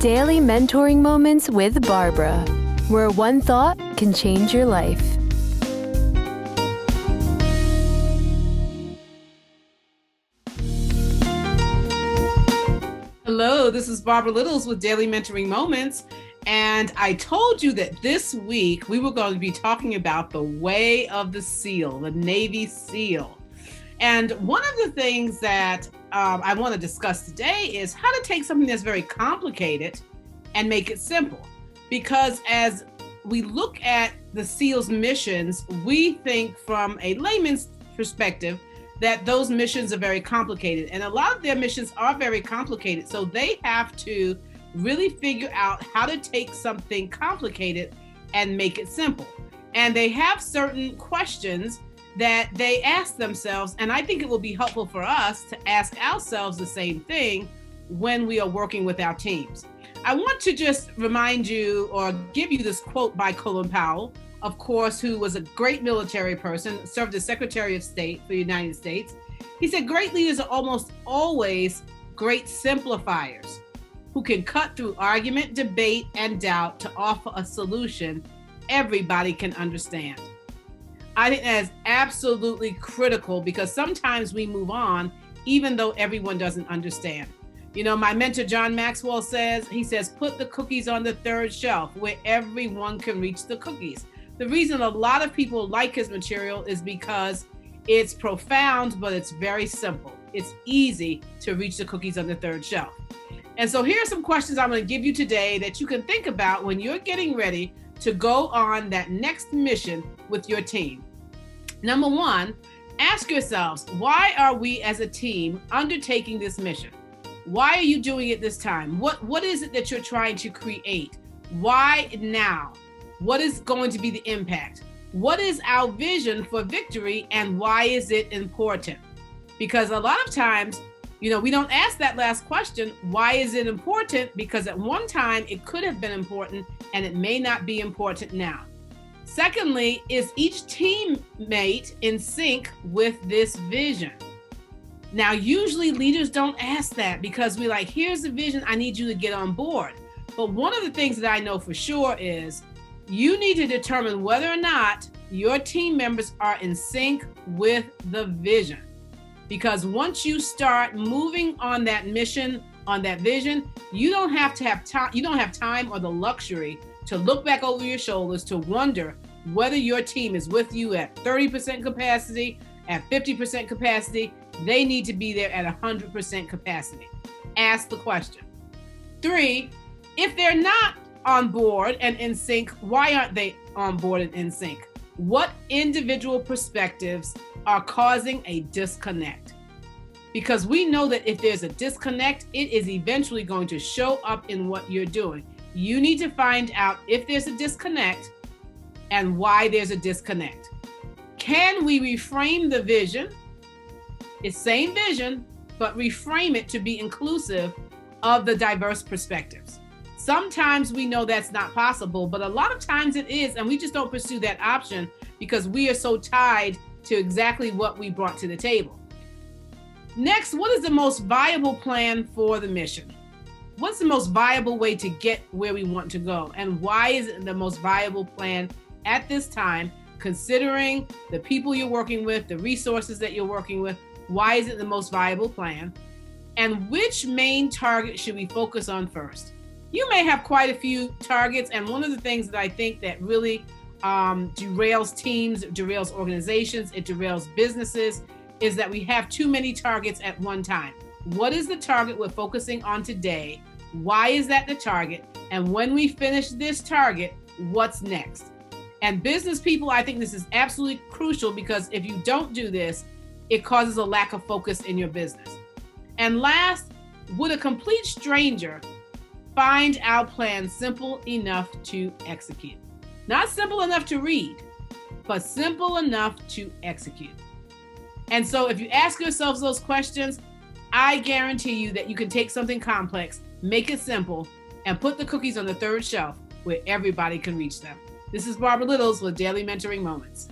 Daily Mentoring Moments with Barbara, where one thought can change your life. Hello, this is Barbara Littles with Daily Mentoring Moments, and I told you that this week we were going to be talking about the way of the SEAL, the Navy SEAL. And one of the things that I want to discuss today is how to take something that's very complicated and make it simple. Because as we look at the SEAL's missions, we think from a layman's perspective that those missions are very complicated. And a lot of their missions are very complicated. So they have to really figure out how to take something complicated and make it simple. And they have certain questions that they ask themselves. And I think it will be helpful for us to ask ourselves the same thing when we are working with our teams. I want to just remind you or give you this quote by Colin Powell, of course, who was a great military person, served as Secretary of State for the United States. He said, great leaders are almost always great simplifiers who can cut through argument, debate, and doubt to offer a solution everybody can understand. I think that is absolutely critical because sometimes we move on even though everyone doesn't understand. You know, my mentor, John Maxwell, says, put the cookies on the third shelf where everyone can reach the cookies. The reason a lot of people like his material is because it's profound, but it's very simple. It's easy to reach the cookies on the third shelf. And so here are some questions I'm going to give you today that you can think about when you're getting ready to go on that next mission with your team. Number one, ask yourselves, why are we as a team undertaking this mission? Why are you doing it this time? What is it that you're trying to create? Why now? What is going to be the impact? What is our vision for victory and why is it important? Because a lot of times, we don't ask that last question, why is it important? Because at one time it could have been important and it may not be important now. Secondly, is each teammate in sync with this vision? Now, usually leaders don't ask that because we're like, here's the vision, I need you to get on board. But one of the things that I know for sure is you need to determine whether or not your team members are in sync with the vision. Because once you start moving on that mission, on that vision, you don't have time, you don't have time or the luxury to look back over your shoulders to wonder whether your team is with you at 30% capacity, at 50% capacity. They need to be there at 100% capacity. Ask the question. 3, if they're not on board and in sync, why aren't they on board and in sync? What individual perspectives are causing a disconnect? Because we know that if there's a disconnect, it is eventually going to show up in what you're doing. You need to find out if there's a disconnect and why there's a disconnect. Can we reframe the vision? It's same vision, but reframe it to be inclusive of the diverse perspectives. Sometimes we know that's not possible, but a lot of times it is, and we just don't pursue that option because we are so tied to exactly what we brought to the table. Next, what is the most viable plan for the mission? What's the most viable way to get where we want to go? And why is it the most viable plan at this time, considering the people you're working with, the resources that you're working with? Why is it the most viable plan? And which main target should we focus on first? You may have quite a few targets, and one of the things that I think that really derails teams, derails organizations, it derails businesses, is that we have too many targets at one time. What is the target we're focusing on today? Why is that the target? And when we finish this target, what's next? And business people, I think this is absolutely crucial because if you don't do this, it causes a lack of focus in your business. And last, would a complete stranger find our plan simple enough to execute? Not simple enough to read, but simple enough to execute. And so if you ask yourselves those questions, I guarantee you that you can take something complex, make it simple, and put the cookies on the third shelf where everybody can reach them. This is Barbara Littles with Daily Mentoring Moments.